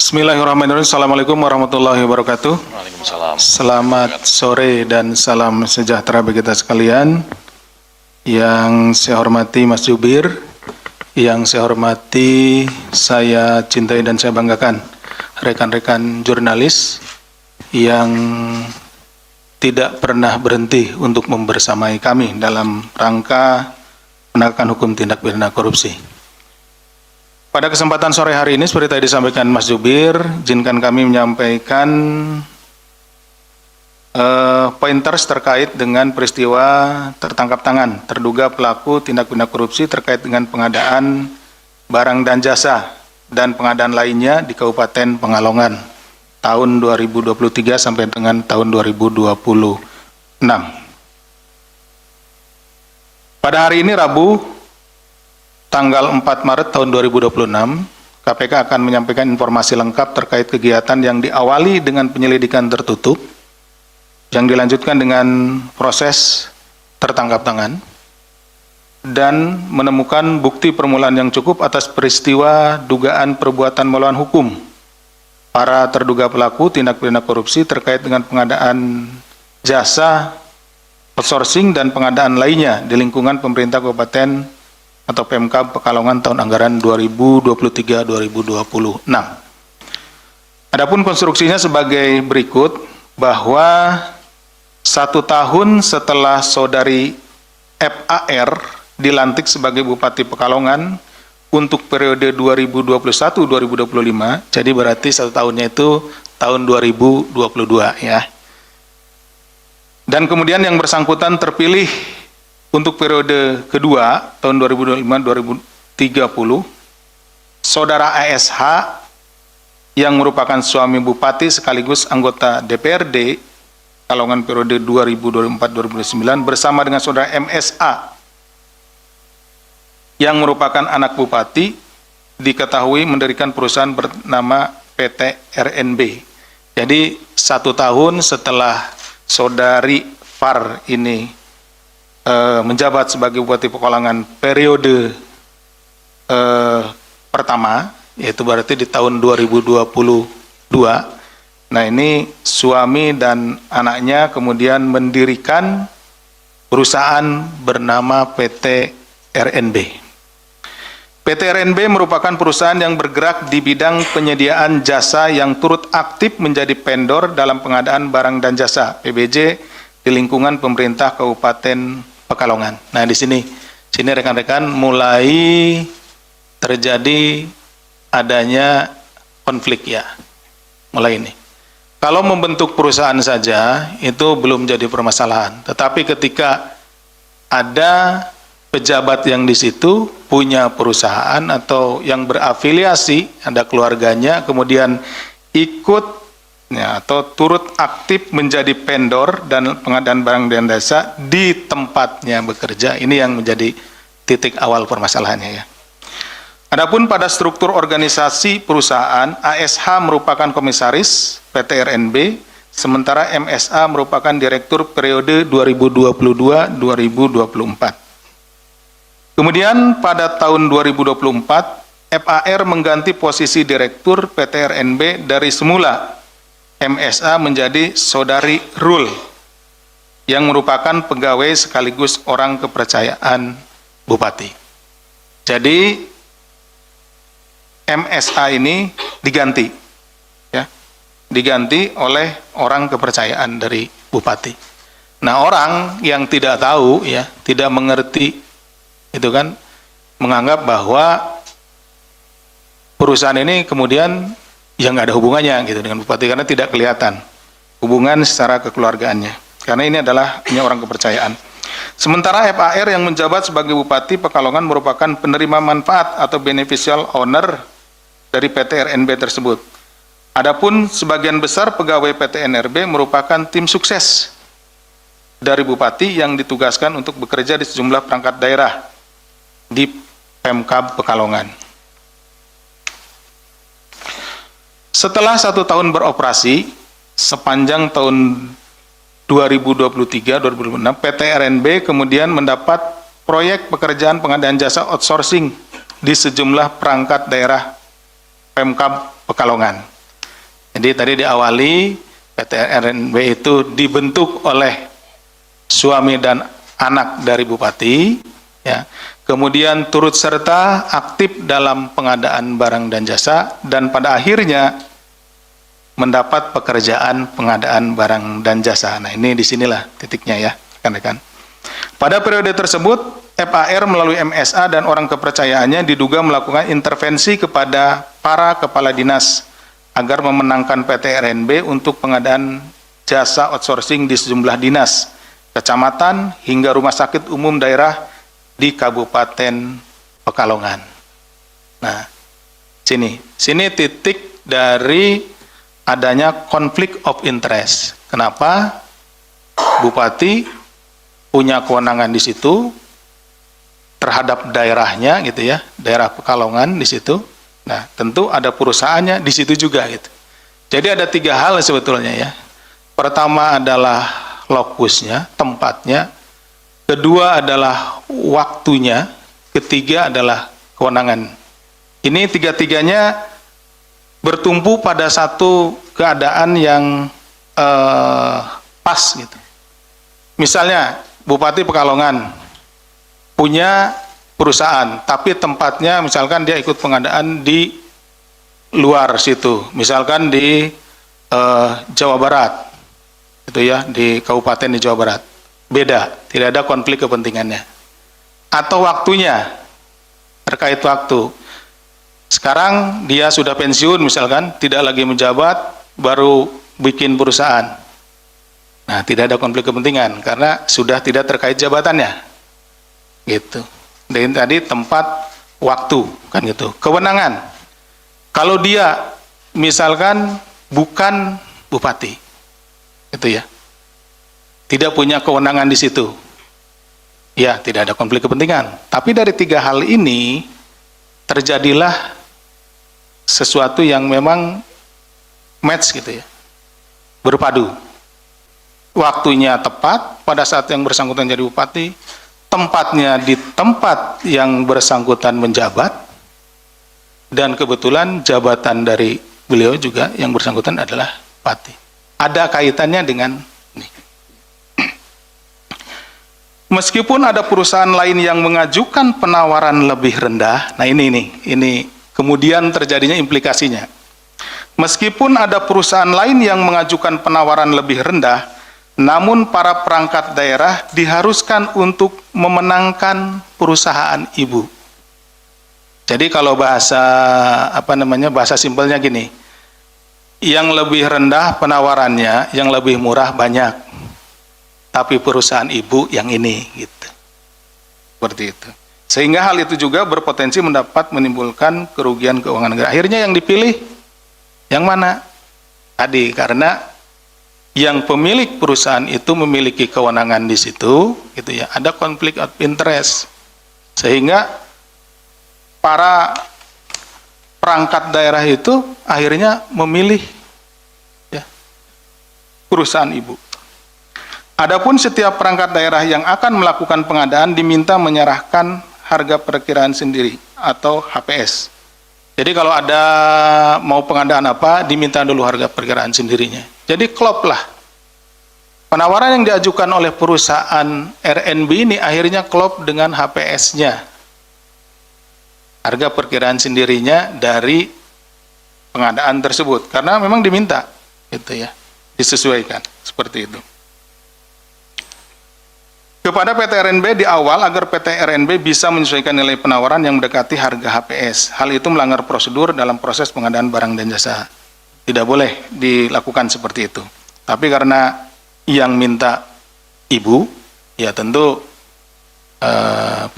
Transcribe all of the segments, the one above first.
Bismillahirrahmanirrahim. Assalamualaikum warahmatullahi wabarakatuh. Waalaikumsalam. Selamat sore dan salam sejahtera bagi kita sekalian. Yang saya hormati Mas Jubir, yang saya hormati, saya cintai dan saya banggakan rekan-rekan jurnalis yang tidak pernah berhenti untuk membersamai kami dalam rangka penegakan hukum tindak pidana korupsi. Pada kesempatan sore hari ini, seperti tadi disampaikan Mas Jubir, izinkan kami menyampaikan pointers terkait dengan peristiwa tertangkap tangan terduga pelaku tindak pidana korupsi terkait dengan pengadaan barang dan jasa dan pengadaan lainnya di Kabupaten Pekalongan tahun 2023 sampai dengan tahun 2026. Pada hari ini Rabu, tanggal 4 Maret tahun 2026, KPK akan menyampaikan informasi lengkap terkait kegiatan yang diawali dengan penyelidikan tertutup, yang dilanjutkan dengan proses tertangkap tangan, dan menemukan bukti permulaan yang cukup atas peristiwa dugaan perbuatan melawan hukum para terduga pelaku tindak pidana korupsi terkait dengan pengadaan jasa, outsourcing, dan pengadaan lainnya di lingkungan pemerintah Kabupaten atau Pemkab Pekalongan tahun anggaran 2023-2026. Adapun konstruksinya sebagai berikut, bahwa 1 tahun setelah saudari FAR dilantik sebagai Bupati Pekalongan untuk periode 2021-2025, jadi berarti 1 tahunnya itu tahun 2022 ya. Dan kemudian yang bersangkutan terpilih untuk periode kedua tahun 2025-2030, saudara ASH yang merupakan suami bupati sekaligus anggota DPRD Pekalongan periode 2024-2029 bersama dengan saudara MSA yang merupakan anak bupati diketahui mendirikan perusahaan bernama PT RNB. Jadi 1 tahun setelah saudari FAR ini menjabat sebagai Bupati Pekalongan periode pertama, yaitu berarti di tahun 2022. Nah, ini suami dan anaknya kemudian mendirikan perusahaan bernama PT RNB. PT RNB merupakan perusahaan yang bergerak di bidang penyediaan jasa yang turut aktif menjadi vendor dalam pengadaan barang dan jasa PBJ di lingkungan pemerintah Kabupaten Pekalongan. Nah, di sini rekan-rekan mulai terjadi adanya konflik ya. Mulai ini. Kalau membentuk perusahaan saja itu belum jadi permasalahan. Tetapi ketika ada pejabat yang di situ punya perusahaan atau yang berafiliasi, ada keluarganya, kemudian ikut ya, atau turut aktif menjadi vendor dan pengadaan barang dan jasa di tempatnya bekerja, ini yang menjadi titik awal permasalahannya ya. Adapun pada struktur organisasi perusahaan, ASH merupakan komisaris PT RNB, sementara MSA merupakan direktur periode 2022-2024. Kemudian pada tahun 2024, FAR mengganti posisi direktur PT RNB dari semula MSA menjadi saudari Rul yang merupakan pegawai sekaligus orang kepercayaan Bupati. Jadi MSA ini diganti ya, diganti oleh orang kepercayaan dari Bupati. Nah, orang yang tidak tahu ya, tidak mengerti itu kan menganggap bahwa perusahaan ini kemudian yang nggak ada hubungannya gitu dengan bupati karena tidak kelihatan hubungan secara kekeluargaannya, karena ini adalah punya orang kepercayaan. Sementara FAR yang menjabat sebagai Bupati Pekalongan merupakan penerima manfaat atau beneficial owner dari PT RNB tersebut. Adapun sebagian besar pegawai PT RNB merupakan tim sukses dari Bupati yang ditugaskan untuk bekerja di sejumlah perangkat daerah di Pemkab Pekalongan. Setelah 1 tahun beroperasi, sepanjang tahun 2023-2026, PT RNB kemudian mendapat proyek pekerjaan pengadaan jasa outsourcing di sejumlah perangkat daerah Pemkab Pekalongan. Jadi tadi diawali PT RNB itu dibentuk oleh suami dan anak dari bupati, ya. Kemudian turut serta aktif dalam pengadaan barang dan jasa, dan pada akhirnya mendapat pekerjaan pengadaan barang dan jasa. Nah, ini disinilah titiknya ya, rekan-rekan. Pada periode tersebut, FAR melalui MSA dan orang kepercayaannya diduga melakukan intervensi kepada para kepala dinas agar memenangkan PT RNB untuk pengadaan jasa outsourcing di sejumlah dinas, kecamatan, hingga rumah sakit umum daerah di Kabupaten Pekalongan. Nah, sini titik dari adanya konflik of interest. Kenapa? Bupati punya kewenangan di situ terhadap daerahnya gitu ya, daerah Pekalongan di situ. Nah, tentu ada perusahaannya di situ juga gitu. Jadi ada 3 hal sebetulnya ya. Pertama adalah lokusnya, tempatnya. Kedua adalah waktunya. Ketiga adalah kewenangan. Ini 3-tiganya bertumpu pada satu keadaan yang pas gitu. Misalnya Bupati Pekalongan punya perusahaan, tapi tempatnya misalkan dia ikut pengadaan di luar situ, misalkan di Jawa Barat, itu ya, di kabupaten di Jawa Barat, beda, tidak ada konflik kepentingannya. Atau waktunya, terkait waktu, sekarang dia sudah pensiun misalkan, tidak lagi menjabat, baru bikin perusahaan. Nah, tidak ada konflik kepentingan karena sudah tidak terkait jabatannya, gitu. Dan tadi tempat, waktu, kan gitu. Kewenangan, kalau dia misalkan bukan bupati, itu ya, tidak punya kewenangan di situ, ya tidak ada konflik kepentingan. Tapi dari 3 hal ini terjadilah sesuatu yang memang match gitu ya, berpadu. Waktunya tepat pada saat yang bersangkutan jadi bupati, tempatnya di tempat yang bersangkutan menjabat, dan kebetulan jabatan dari beliau juga yang bersangkutan adalah bupati. Ada kaitannya dengan ini. Meskipun ada perusahaan lain yang mengajukan penawaran lebih rendah, nah ini kemudian terjadinya implikasinya. Meskipun ada perusahaan lain yang mengajukan penawaran lebih rendah, namun para perangkat daerah diharuskan untuk memenangkan perusahaan ibu. Jadi kalau bahasa bahasa simpelnya gini, yang lebih rendah penawarannya, yang lebih murah banyak, tapi perusahaan ibu yang ini, gitu. Seperti itu. Sehingga hal itu juga berpotensi menimbulkan kerugian keuangan negara. Akhirnya yang dipilih yang mana? Tadi karena yang pemilik perusahaan itu memiliki kewenangan di situ, gitu ya, ada konflik of interest, sehingga para perangkat daerah itu akhirnya memilih ya, perusahaan ibu. Adapun setiap perangkat daerah yang akan melakukan pengadaan diminta menyerahkan harga perkiraan sendiri atau HPS. Jadi kalau ada mau pengadaan apa, diminta dulu harga perkiraan sendirinya. Jadi klop lah. Penawaran yang diajukan oleh perusahaan RNB ini akhirnya klop dengan HPS-nya. Harga perkiraan sendirinya dari pengadaan tersebut. Karena memang diminta, gitu ya, disesuaikan, seperti itu. Kepada PT RNB di awal agar PT RNB bisa menyesuaikan nilai penawaran yang mendekati harga HPS. Hal itu melanggar prosedur dalam proses pengadaan barang dan jasa. Tidak boleh dilakukan seperti itu. Tapi karena yang minta ibu, ya tentu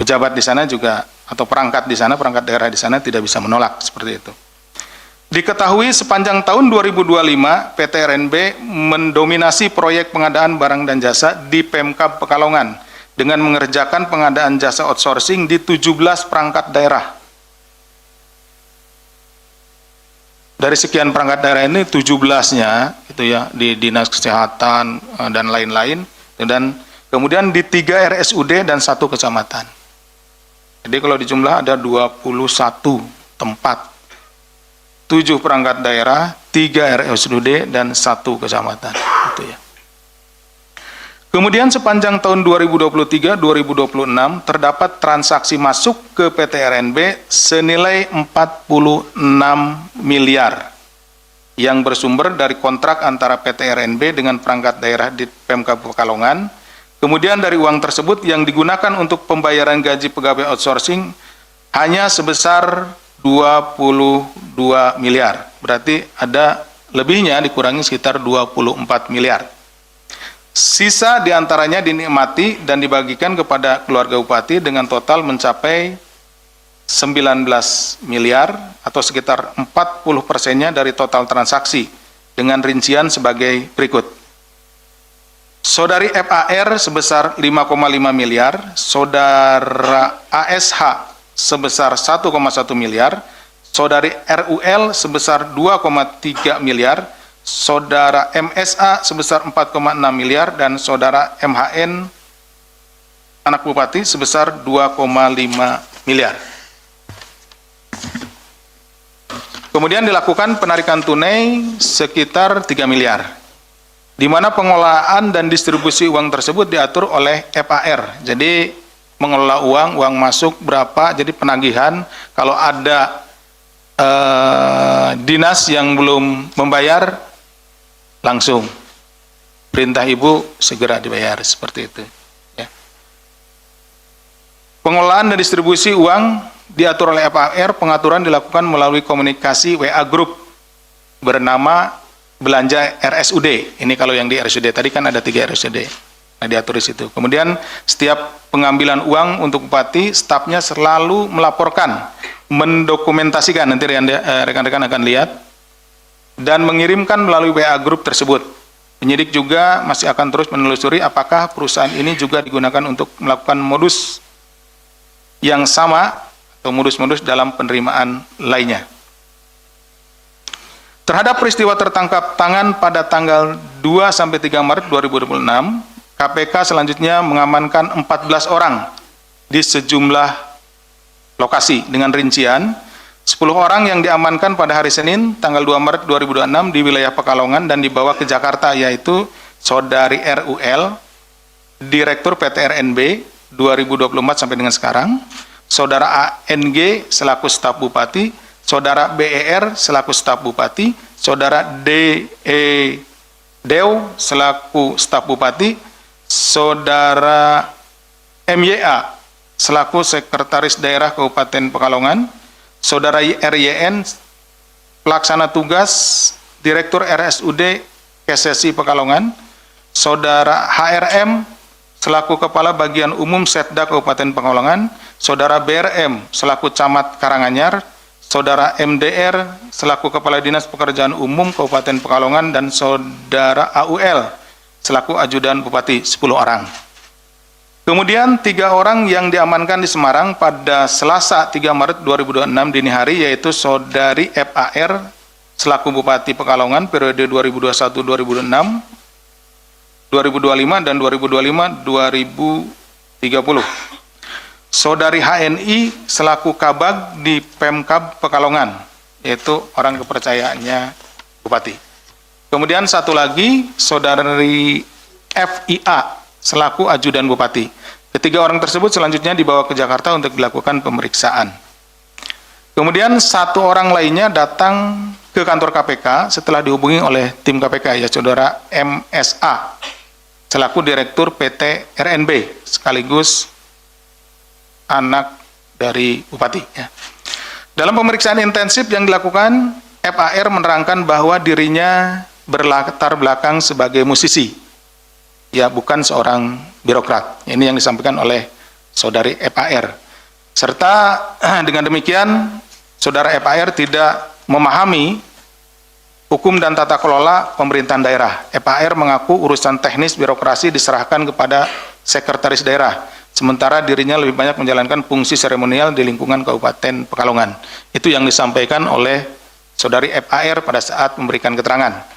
pejabat di sana juga atau perangkat di sana, perangkat daerah di sana tidak bisa menolak seperti itu. Diketahui sepanjang tahun 2025 PT RNB mendominasi proyek pengadaan barang dan jasa di Pemkab Pekalongan dengan mengerjakan pengadaan jasa outsourcing di 17 perangkat daerah. Dari sekian perangkat daerah ini 17-nya itu ya di Dinas Kesehatan dan lain-lain, dan kemudian di 3 RSUD dan 1 kecamatan. Jadi kalau dijumlah ada 21 tempat 7 perangkat daerah, 3 RSUD, dan 1 kecamatan. Itu ya. Kemudian sepanjang tahun 2023-2026 terdapat transaksi masuk ke PT RNB senilai 46 miliar yang bersumber dari kontrak antara PT RNB dengan perangkat daerah di Pemkab Pekalongan. Kemudian dari uang tersebut yang digunakan untuk pembayaran gaji pegawai outsourcing hanya sebesar 22 miliar. Berarti ada lebihnya dikurangi sekitar 24 miliar. Sisa diantaranya dinikmati dan dibagikan kepada keluarga bupati dengan total mencapai 19 miliar atau sekitar 40%-nya dari total transaksi dengan rincian sebagai berikut. Saudari FAR sebesar 5,5 miliar, saudara ASH sebesar 1,1 miliar, saudari RUL sebesar 2,3 miliar, saudara MSA sebesar 4,6 miliar, dan saudara MHN anak bupati sebesar 2,5 miliar. Kemudian dilakukan penarikan tunai sekitar 3 miliar, di mana pengelolaan dan distribusi uang tersebut diatur oleh FAR. Jadi mengelola uang masuk berapa, jadi penagihan kalau ada dinas yang belum membayar, langsung perintah ibu segera dibayar, seperti itu ya. Pengelolaan dan distribusi uang diatur oleh FAR. Pengaturan dilakukan melalui komunikasi WA Group bernama belanja RSUD. Ini kalau yang di RSUD tadi kan ada 3 RSUD, nah diatur di situ. Kemudian setiap pengambilan uang untuk bupati, stafnya selalu melaporkan, mendokumentasikan, nanti rekan-rekan akan lihat, dan mengirimkan melalui WA Group tersebut. Penyidik juga masih akan terus menelusuri apakah perusahaan ini juga digunakan untuk melakukan modus yang sama atau modus-modus dalam penerimaan lainnya. Terhadap peristiwa tertangkap tangan pada tanggal 2-3 Maret 2026, KPK selanjutnya mengamankan 14 orang di sejumlah lokasi dengan rincian 10 orang yang diamankan pada hari Senin tanggal 2 Maret 2026 di wilayah Pekalongan dan dibawa ke Jakarta, yaitu saudari RUL, Direktur PT RNB 2024 sampai dengan sekarang, saudara ANG selaku staf bupati, saudara BER selaku staf bupati, saudara Dew selaku staf bupati, saudara MYA selaku sekretaris daerah Kabupaten Pekalongan, saudara RYN pelaksana tugas Direktur RSUD KSSI Pekalongan, saudara HRM selaku kepala bagian umum Setda Kabupaten Pekalongan, saudara BRM selaku camat Karanganyar, saudara MDR selaku kepala dinas pekerjaan umum Kabupaten Pekalongan, dan saudara AUL selaku ajudan bupati, 10 orang. Kemudian 3 orang yang diamankan di Semarang pada Selasa 3 Maret 2026 dini hari, yaitu saudari FAR selaku Bupati Pekalongan periode 2021-2026, 2025 dan 2025-2030. Saudari HNI selaku Kabag di Pemkab Pekalongan, yaitu orang kepercayaannya Bupati. Kemudian satu lagi saudari FIA selaku ajudan Bupati. Ketiga orang tersebut selanjutnya dibawa ke Jakarta untuk dilakukan pemeriksaan. Kemudian 1 orang lainnya datang ke kantor KPK setelah dihubungi oleh tim KPK, ya saudara MSA selaku Direktur PT RNB sekaligus anak dari Bupati. Ya. Dalam pemeriksaan intensif yang dilakukan, FAR menerangkan bahwa dirinya berlatar belakang sebagai musisi, ya bukan seorang birokrat. Ini yang disampaikan oleh saudari FAR. Serta dengan demikian, saudara FAR tidak memahami hukum dan tata kelola pemerintahan daerah. FAR mengaku urusan teknis birokrasi diserahkan kepada sekretaris daerah, sementara dirinya lebih banyak menjalankan fungsi seremonial di lingkungan Kabupaten Pekalongan. Itu yang disampaikan oleh saudari FAR pada saat memberikan keterangan.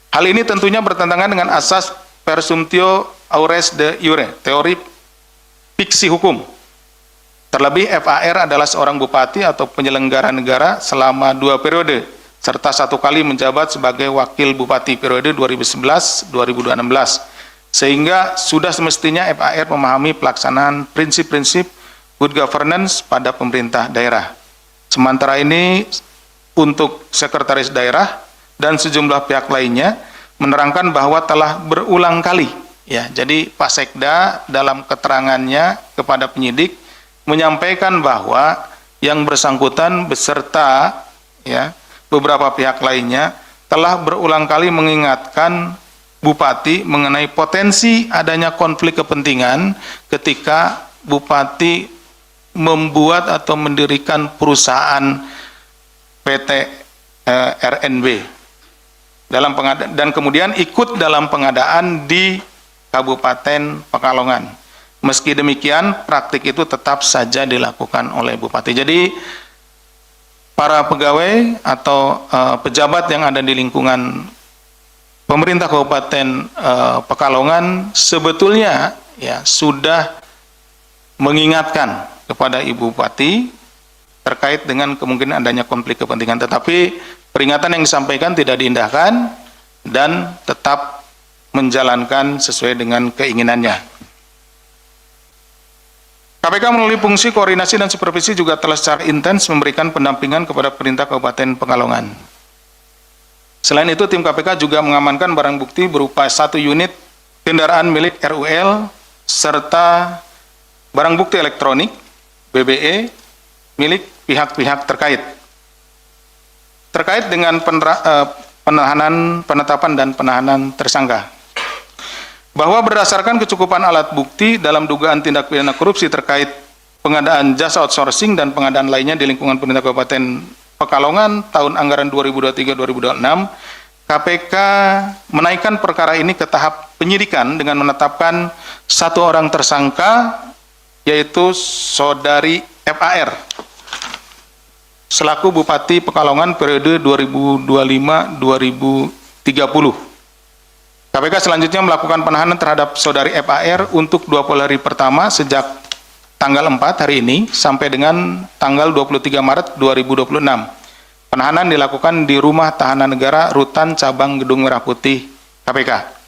Hal ini tentunya bertentangan dengan asas presumptio aures de iure, teori fiksi hukum. Terlebih FAR adalah seorang bupati atau penyelenggara negara selama 2 periode, serta 1 kali menjabat sebagai Wakil Bupati periode 2011-2016. Sehingga sudah semestinya FAR memahami pelaksanaan prinsip-prinsip good governance pada pemerintah daerah. Sementara ini untuk sekretaris daerah dan sejumlah pihak lainnya menerangkan bahwa telah berulang kali, ya, jadi Pak Sekda dalam keterangannya kepada penyidik menyampaikan bahwa yang bersangkutan beserta, ya, beberapa pihak lainnya telah berulang kali mengingatkan Bupati mengenai potensi adanya konflik kepentingan ketika Bupati membuat atau mendirikan perusahaan PT RNB dalam pengadaan, dan kemudian ikut dalam pengadaan di Kabupaten Pekalongan. Meski demikian, praktik itu tetap saja dilakukan oleh Bupati. Jadi, para pegawai atau pejabat yang ada di lingkungan pemerintah Kabupaten Pekalongan sebetulnya, ya, sudah mengingatkan kepada Ibu Bupati terkait dengan kemungkinan adanya konflik kepentingan, tetapi peringatan yang disampaikan tidak diindahkan dan tetap menjalankan sesuai dengan keinginannya. KPK melalui fungsi koordinasi dan supervisi juga telah secara intens memberikan pendampingan kepada pemerintah Kabupaten Pekalongan. Selain itu, tim KPK juga mengamankan barang bukti berupa 1 unit kendaraan milik RUL serta barang bukti elektronik BBE milik pihak-pihak terkait. Terkait dengan penetapan dan penahanan tersangka, bahwa berdasarkan kecukupan alat bukti dalam dugaan tindak pidana korupsi terkait pengadaan jasa outsourcing dan pengadaan lainnya di lingkungan pemerintah Kabupaten Pekalongan tahun anggaran 2023-2026, KPK menaikkan perkara ini ke tahap penyidikan dengan menetapkan 1 orang tersangka, yaitu Saudari FAR selaku Bupati Pekalongan periode 2025-2030. KPK selanjutnya melakukan penahanan terhadap Saudari FAR untuk 20 hari pertama sejak tanggal 4 hari ini sampai dengan tanggal 23 Maret 2026. Penahanan dilakukan di Rumah Tahanan Negara Rutan Cabang Gedung Merah Putih KPK.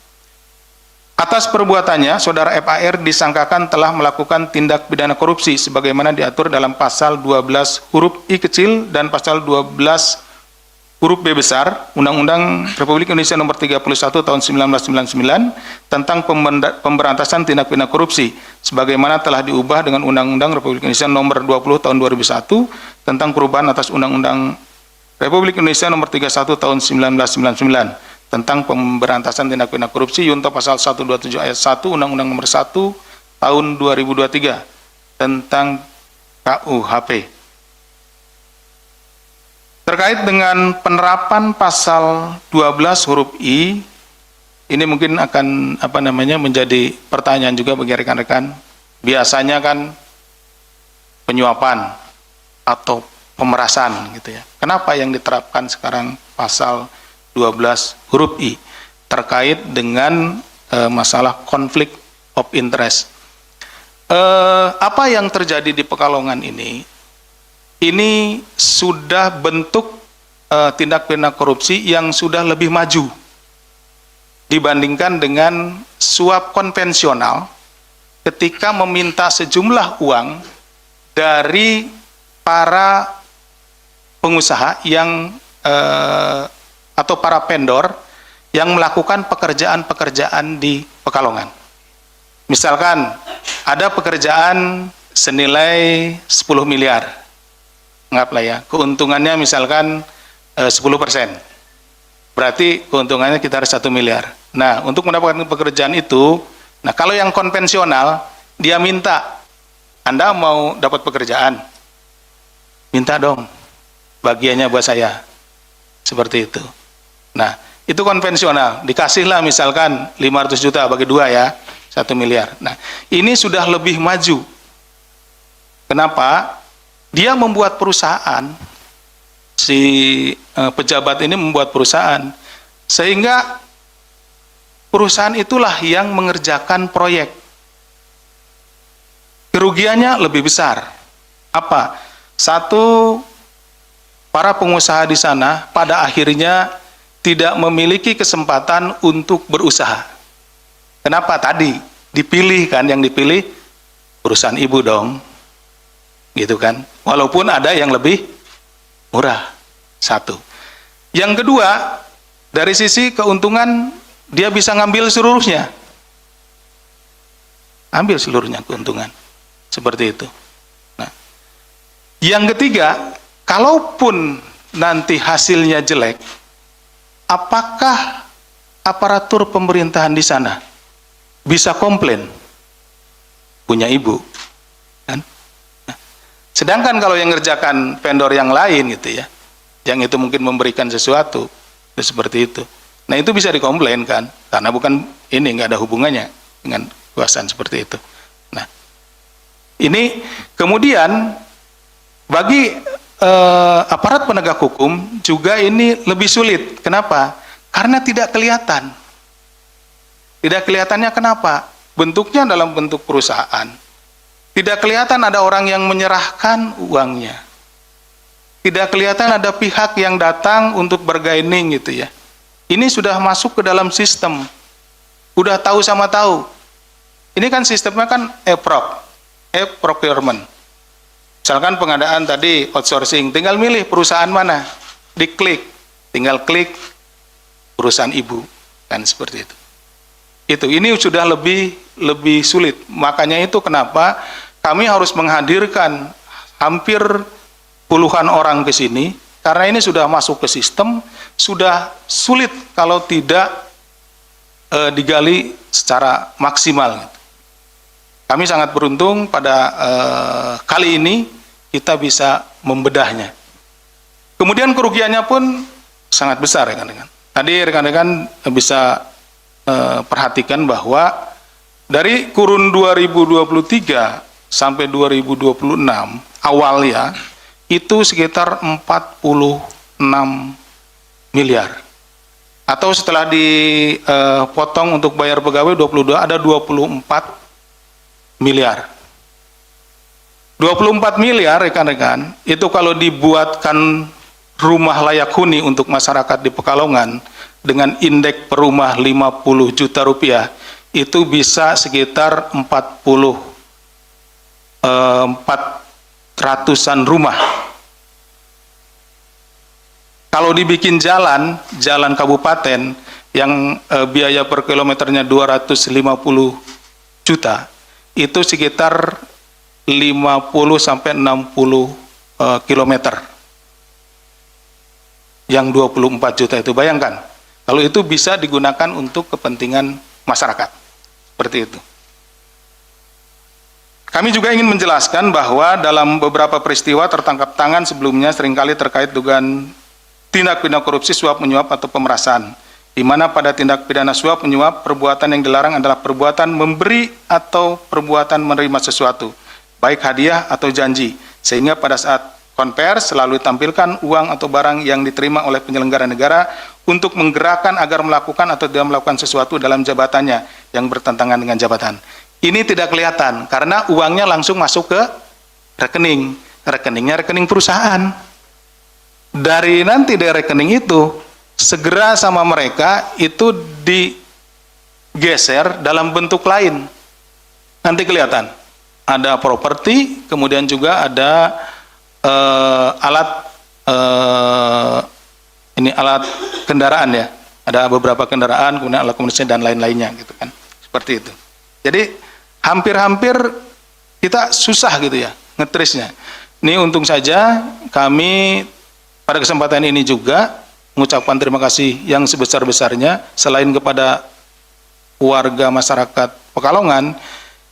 Atas perbuatannya, Saudara FAR disangkakan telah melakukan tindak pidana korupsi sebagaimana diatur dalam pasal 12 huruf I kecil dan pasal 12 huruf B besar Undang-Undang Republik Indonesia Nomor 31 Tahun 1999 tentang pemberantasan tindak pidana korupsi sebagaimana telah diubah dengan Undang-Undang Republik Indonesia Nomor 20 Tahun 2001 tentang perubahan atas Undang-Undang Republik Indonesia Nomor 31 Tahun 1999 tentang pemberantasan tindak pidana korupsi junto pasal 127 ayat 1 Undang-Undang Nomor 1 Tahun 2023 tentang KUHP. Terkait dengan penerapan pasal 12 huruf I, ini mungkin akan menjadi pertanyaan juga bagi rekan-rekan. Biasanya kan penyuapan atau pemerasan gitu ya. Kenapa yang diterapkan sekarang pasal 12 huruf I terkait dengan masalah konflik of interest? Apa yang terjadi di Pekalongan ini sudah bentuk tindak pidana korupsi yang sudah lebih maju dibandingkan dengan suap konvensional ketika meminta sejumlah uang dari para pengusaha yang atau para vendor yang melakukan pekerjaan-pekerjaan di Pekalongan. Misalkan ada pekerjaan senilai 10 miliar. Anggaplah ya, keuntungannya misalkan 10%. Berarti keuntungannya sekitar 1 miliar. Nah, untuk mendapatkan pekerjaan itu, nah kalau yang konvensional, dia minta, Anda mau dapat pekerjaan, minta dong, bagiannya buat saya. Seperti itu. Nah, itu konvensional, dikasihlah misalkan 500 juta bagi 2 ya, 1 miliar. Nah, ini sudah lebih maju. Kenapa? Dia membuat perusahaan, si pejabat ini membuat perusahaan, sehingga perusahaan itulah yang mengerjakan proyek. Kerugiannya lebih besar. Apa? Satu, para pengusaha di sana pada akhirnya tidak memiliki kesempatan untuk berusaha. Kenapa? Tadi dipilih kan, yang dipilih perusahaan ibu dong, gitu kan. Walaupun ada yang lebih murah, satu. Yang kedua, dari sisi keuntungan dia bisa ngambil seluruhnya, ambil seluruhnya keuntungan, seperti itu. Nah, yang ketiga, kalaupun nanti hasilnya jelek, apakah aparatur pemerintahan di sana bisa komplain? Punya ibu, kan? Nah, sedangkan kalau yang ngerjakan vendor yang lain gitu ya, yang itu mungkin memberikan sesuatu, seperti itu. Nah itu bisa dikomplain kan, karena bukan ini, nggak ada hubungannya dengan kekuasaan seperti itu. Nah ini kemudian bagi aparat penegak hukum juga ini lebih sulit. Kenapa? Karena tidak kelihatan. Tidak kelihatannya kenapa? Bentuknya dalam bentuk perusahaan. Tidak kelihatan ada orang yang menyerahkan uangnya. Tidak kelihatan ada pihak yang datang untuk bargaining gitu ya. Ini sudah masuk ke dalam sistem. Udah tahu sama tahu. Ini kan sistemnya kan e-procurement. Misalkan pengadaan tadi outsourcing, tinggal milih perusahaan mana, diklik, tinggal klik perusahaan ibu, kan seperti itu. Ini sudah lebih sulit. Makanya itu kenapa kami harus menghadirkan hampir puluhan orang ke sini, karena ini sudah masuk ke sistem, sudah sulit kalau tidak digali secara maksimal. Kami sangat beruntung pada kali ini kita bisa membedahnya. Kemudian kerugiannya pun sangat besar, rekan-rekan. Tadi rekan-rekan bisa perhatikan bahwa dari kurun 2023 sampai 2026 awal ya, itu sekitar 46 miliar. Atau setelah dipotong untuk bayar pegawai 22, ada 24 miliar. 24 miliar rekan-rekan, itu kalau dibuatkan rumah layak huni untuk masyarakat di Pekalongan dengan indeks per rumah 50 juta rupiah, itu bisa sekitar 400-an rumah. Kalau dibikin jalan kabupaten yang biaya per kilometernya 250 juta, itu sekitar 50-60 kilometer. Yang 24 juta itu, bayangkan, kalau itu bisa digunakan untuk kepentingan masyarakat. Seperti itu. Kami juga ingin menjelaskan bahwa dalam beberapa peristiwa tertangkap tangan sebelumnya seringkali terkait dugaan tindak pidana korupsi, suap menyuap atau pemerasan, di mana pada tindak pidana suap menyuap perbuatan yang dilarang adalah perbuatan memberi atau perbuatan menerima sesuatu, baik hadiah atau janji, sehingga pada saat konvers selalu ditampilkan uang atau barang yang diterima oleh penyelenggara negara untuk menggerakkan agar melakukan atau tidak melakukan sesuatu dalam jabatannya yang bertentangan dengan jabatan. Ini tidak kelihatan karena uangnya langsung masuk ke rekening. Rekeningnya rekening perusahaan. Dari rekening itu segera sama mereka itu digeser dalam bentuk lain. Nanti kelihatan. Ada properti, kemudian juga ada alat kendaraan ya. Ada beberapa kendaraan, kemudian alat komunikasi dan lain-lainnya gitu kan. Seperti itu. Jadi hampir-hampir kita susah gitu ya ngetrisnya. Ini untung saja kami pada kesempatan ini juga mengucapkan terima kasih yang sebesar-besarnya selain kepada warga masyarakat Pekalongan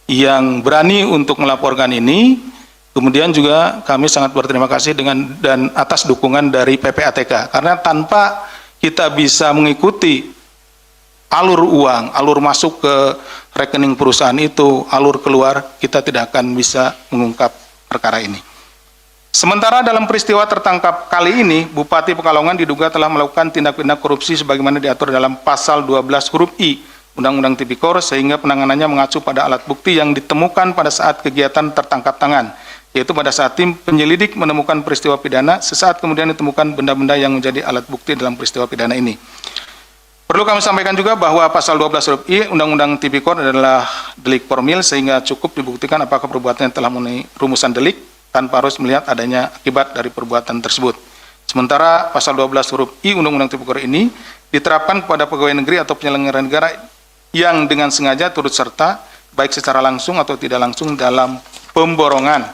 yang berani untuk melaporkan ini, kemudian juga kami sangat berterima kasih dan atas dukungan dari PPATK, karena tanpa kita bisa mengikuti alur uang, alur masuk ke rekening perusahaan itu, alur keluar, kita tidak akan bisa mengungkap perkara ini. Sementara dalam peristiwa tertangkap kali ini, Bupati Pekalongan diduga telah melakukan tindak pidana korupsi sebagaimana diatur dalam pasal 12 huruf I Undang-Undang Tipikor, sehingga penanganannya mengacu pada alat bukti yang ditemukan pada saat kegiatan tertangkap tangan, yaitu pada saat tim penyelidik menemukan peristiwa pidana, sesaat kemudian ditemukan benda-benda yang menjadi alat bukti dalam peristiwa pidana ini. Perlu kami sampaikan juga bahwa pasal 12 huruf I Undang-Undang Tipikor adalah delik formil sehingga cukup dibuktikan apakah perbuatannya telah memenuhi rumusan delik tanpa harus melihat adanya akibat dari perbuatan tersebut. Sementara pasal 12 huruf I Undang-Undang Tipikor ini diterapkan kepada pegawai negeri atau penyelenggara negara yang dengan sengaja turut serta baik secara langsung atau tidak langsung dalam pemborongan,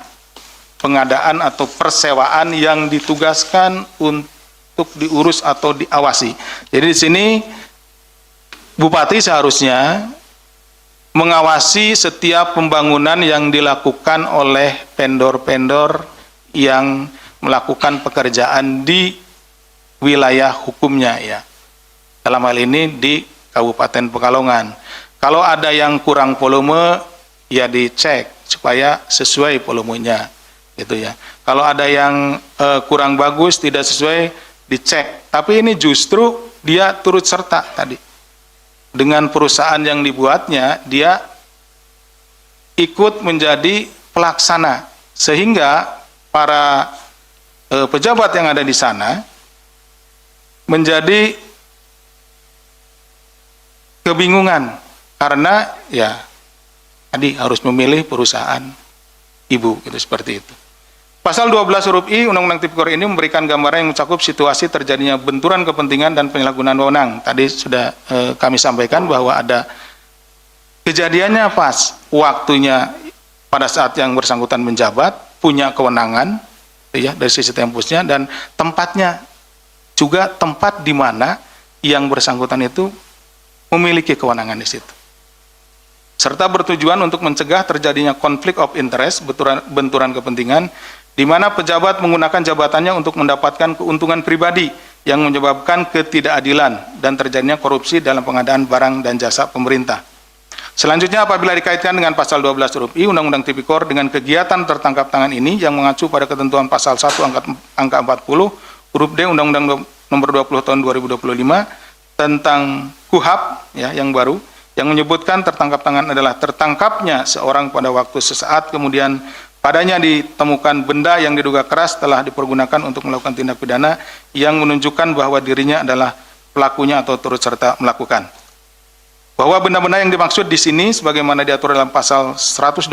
pengadaan atau persewaan yang ditugaskan untuk diurus atau diawasi. Jadi di sini Bupati seharusnya mengawasi setiap pembangunan yang dilakukan oleh vendor-vendor yang melakukan pekerjaan di wilayah hukumnya ya. Dalam hal ini di Kabupaten Pekalongan. Kalau ada yang kurang volume ya dicek supaya sesuai volumenya gitu ya. Kalau ada yang kurang bagus tidak sesuai dicek. Tapi ini justru dia turut serta tadi. Dengan perusahaan yang dibuatnya, dia ikut menjadi pelaksana, sehingga para pejabat yang ada di sana menjadi kebingungan, karena ya tadi harus memilih perusahaan ibu, gitu, seperti itu. Pasal 12 huruf I Undang-Undang Tipikor ini memberikan gambaran yang mencakup situasi terjadinya benturan kepentingan dan penyalahgunaan wewenang. Tadi sudah kami sampaikan bahwa ada kejadiannya pas waktunya pada saat yang bersangkutan menjabat, punya kewenangan ya dari sisi tempusnya, dan tempatnya juga tempat di mana yang bersangkutan itu memiliki kewenangan di situ. Serta bertujuan untuk mencegah terjadinya konflik of interest, benturan kepentingan, di mana pejabat menggunakan jabatannya untuk mendapatkan keuntungan pribadi yang menyebabkan ketidakadilan dan terjadinya korupsi dalam pengadaan barang dan jasa pemerintah. Selanjutnya, apabila dikaitkan dengan pasal 12 huruf I Undang-Undang Tipikor dengan kegiatan tertangkap tangan ini yang mengacu pada ketentuan pasal 1 angka 40 huruf D Undang-Undang nomor 20 tahun 2025 tentang KUHAP ya yang baru, yang menyebutkan tertangkap tangan adalah tertangkapnya seorang pada waktu sesaat kemudian padanya ditemukan benda yang diduga keras telah dipergunakan untuk melakukan tindak pidana yang menunjukkan bahwa dirinya adalah pelakunya atau turut serta melakukan. Bahwa benda-benda yang dimaksud di sini sebagaimana diatur dalam pasal 126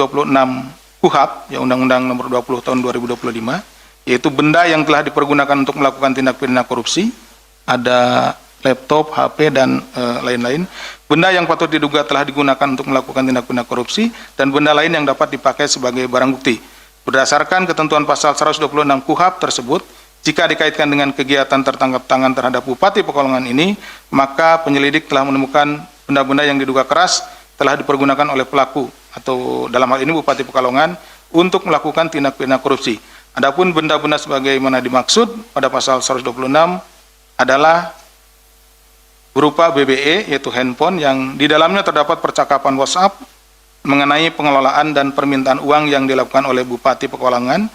KUHAP ya Undang-Undang nomor 20 tahun 2025, yaitu benda yang telah dipergunakan untuk melakukan tindak pidana korupsi, ada laptop, HP, dan lain-lain. Benda yang patut diduga telah digunakan untuk melakukan tindak pidana korupsi, dan benda lain yang dapat dipakai sebagai barang bukti. Berdasarkan ketentuan pasal 126 KUHAP tersebut, jika dikaitkan dengan kegiatan tertangkap tangan terhadap Bupati Pekalongan ini, maka penyelidik telah menemukan benda-benda yang diduga keras telah dipergunakan oleh pelaku, atau dalam hal ini Bupati Pekalongan, untuk melakukan tindak pidana korupsi. Adapun benda-benda sebagaimana dimaksud pada pasal 126 adalah berupa BBE, yaitu handphone yang di dalamnya terdapat percakapan WhatsApp mengenai pengelolaan dan permintaan uang yang dilakukan oleh Bupati Pekalongan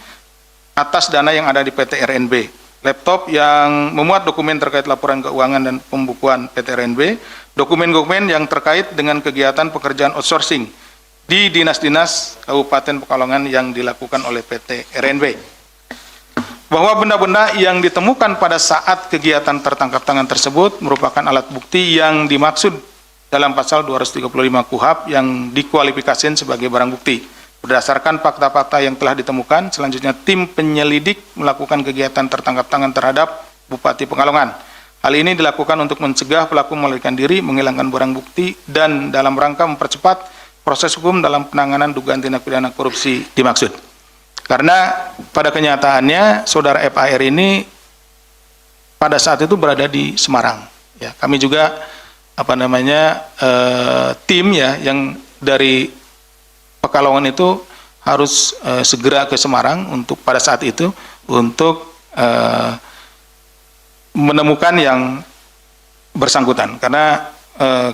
atas dana yang ada di PT RNB. Laptop yang memuat dokumen terkait laporan keuangan dan pembukuan PT RNB, dokumen-dokumen yang terkait dengan kegiatan pekerjaan outsourcing di dinas-dinas Kabupaten Pekalongan yang dilakukan oleh PT RNB. Bahwa benda-benda yang ditemukan pada saat kegiatan tertangkap tangan tersebut merupakan alat bukti yang dimaksud dalam pasal 235 KUHAP yang dikualifikasikan sebagai barang bukti. Berdasarkan fakta-fakta yang telah ditemukan, selanjutnya tim penyelidik melakukan kegiatan tertangkap tangan terhadap Bupati Pekalongan. Hal ini dilakukan untuk mencegah pelaku melarikan diri, menghilangkan barang bukti, dan dalam rangka mempercepat proses hukum dalam penanganan dugaan tindak pidana korupsi dimaksud. Karena pada kenyataannya saudara FAR ini pada saat itu berada di Semarang. Ya, kami juga tim ya yang dari Pekalongan itu harus segera ke Semarang untuk pada saat itu untuk menemukan yang bersangkutan, karena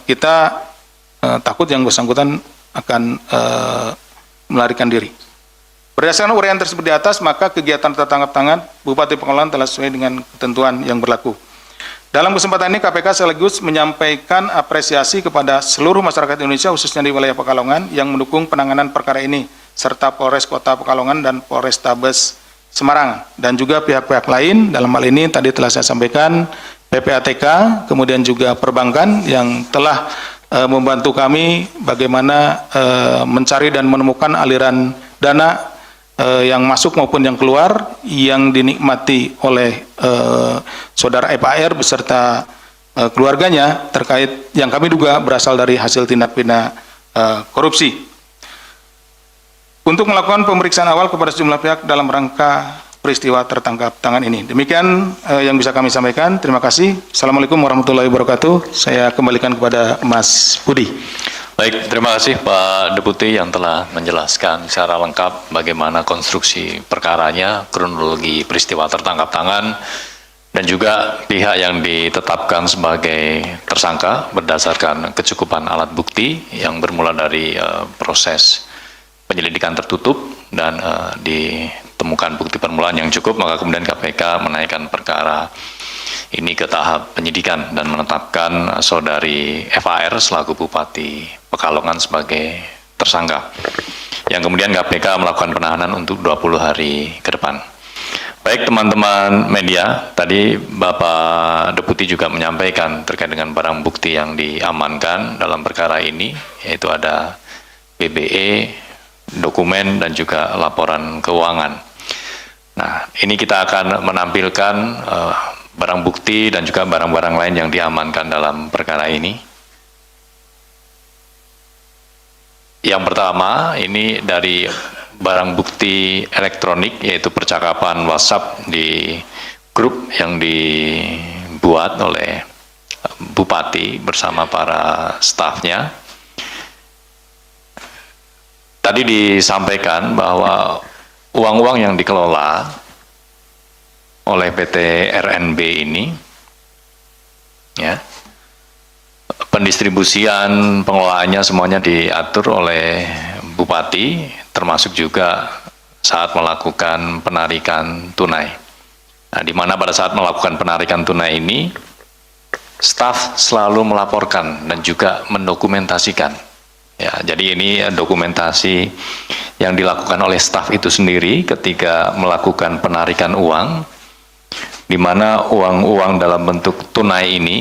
kita takut yang bersangkutan akan melarikan diri. Berdasarkan uraian tersebut di atas, maka kegiatan tertangkap tangan Bupati Pekalongan telah sesuai dengan ketentuan yang berlaku. Dalam kesempatan ini KPK sekaligus menyampaikan apresiasi kepada seluruh masyarakat Indonesia khususnya di wilayah Pekalongan yang mendukung penanganan perkara ini serta Polres Kota Pekalongan dan Polrestabes Semarang dan juga pihak-pihak lain. Dalam hal ini tadi telah saya sampaikan PPATK, kemudian juga perbankan yang telah membantu kami bagaimana mencari dan menemukan aliran dana yang masuk maupun yang keluar yang dinikmati oleh saudara FAR beserta keluarganya terkait yang kami duga berasal dari hasil tindak pidana korupsi. Untuk melakukan pemeriksaan awal kepada sejumlah pihak dalam rangka peristiwa tertangkap tangan ini. Demikian yang bisa kami sampaikan. Terima kasih. Assalamualaikum warahmatullahi wabarakatuh. Saya kembalikan kepada Mas Budi. Baik, terima kasih Pak Deputi yang telah menjelaskan secara lengkap bagaimana konstruksi perkaranya, kronologi peristiwa tertangkap tangan, dan juga pihak yang ditetapkan sebagai tersangka berdasarkan kecukupan alat bukti yang bermula dari proses penyelidikan tertutup dan ditemukan bukti permulaan yang cukup, maka kemudian KPK menaikkan perkara ini ke tahap penyidikan dan menetapkan saudari FAR selaku Bupati Pekalongan sebagai tersangka, yang kemudian KPK melakukan penahanan untuk 20 hari ke depan. Baik teman-teman media, tadi Bapak Deputi juga menyampaikan terkait dengan barang bukti yang diamankan dalam perkara ini, yaitu ada BBE, dokumen, dan juga laporan keuangan. Nah, ini kita akan menampilkan barang bukti dan juga barang-barang lain yang diamankan dalam perkara ini. Yang pertama, ini dari barang bukti elektronik, yaitu percakapan WhatsApp di grup yang dibuat oleh Bupati bersama para stafnya. Tadi disampaikan bahwa uang-uang yang dikelola oleh PT RNB ini, ya, pendistribusian, pengelolaannya semuanya diatur oleh Bupati, termasuk juga saat melakukan penarikan tunai. Nah, di mana pada saat melakukan penarikan tunai ini, staf selalu melaporkan dan juga mendokumentasikan. Ya, jadi ini dokumentasi yang dilakukan oleh staf itu sendiri ketika melakukan penarikan uang, di mana uang-uang dalam bentuk tunai ini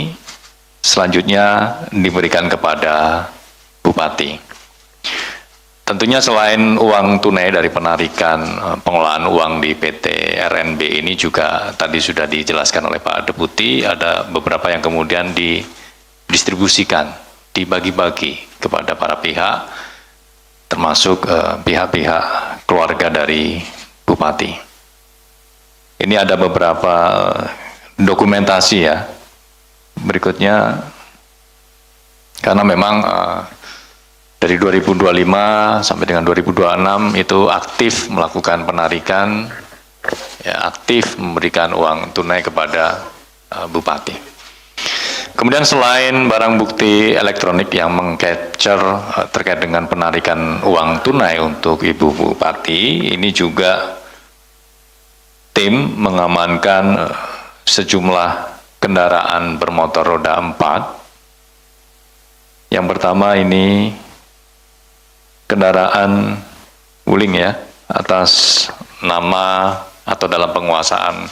selanjutnya diberikan kepada Bupati. Tentunya selain uang tunai dari penarikan pengelolaan uang di PT RNB ini juga tadi sudah dijelaskan oleh Pak Deputi, ada beberapa yang kemudian didistribusikan, dibagi-bagi kepada para pihak, termasuk pihak-pihak keluarga dari Bupati. Ini ada beberapa dokumentasi ya. Berikutnya, karena memang dari 2025 sampai dengan 2026 itu aktif melakukan penarikan, ya, aktif memberikan uang tunai kepada Bupati. Kemudian selain barang bukti elektronik yang meng-capture terkait dengan penarikan uang tunai untuk Ibu Bupati, ini juga tim mengamankan sejumlah kendaraan bermotor roda 4. Yang pertama ini kendaraan wuling ya, atas nama atau dalam penguasaan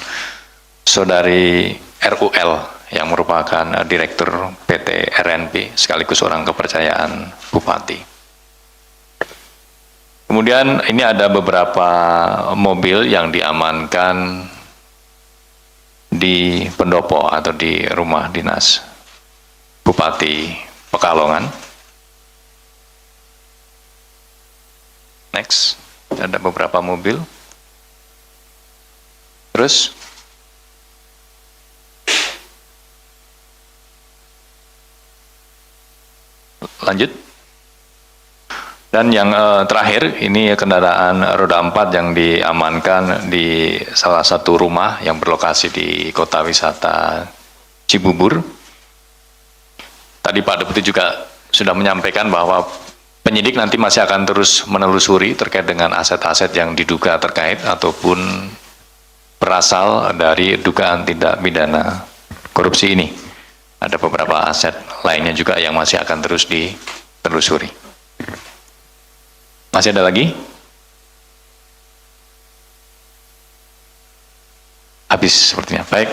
saudari RUL yang merupakan Direktur PT RNB sekaligus orang kepercayaan Bupati. Kemudian ini ada beberapa mobil yang diamankan di pendopo atau di rumah dinas Bupati Pekalongan. Next, ada beberapa mobil. Terus lanjut. Dan yang terakhir, ini kendaraan roda 4 yang diamankan di salah satu rumah yang berlokasi di Kota Wisata Cibubur. Tadi Pak Deputi juga sudah menyampaikan bahwa penyidik nanti masih akan terus menelusuri terkait dengan aset-aset yang diduga terkait ataupun berasal dari dugaan tindak pidana korupsi ini. Ada beberapa aset lainnya juga yang masih akan terus ditelusuri. Masih ada lagi? Habis sepertinya. Baik.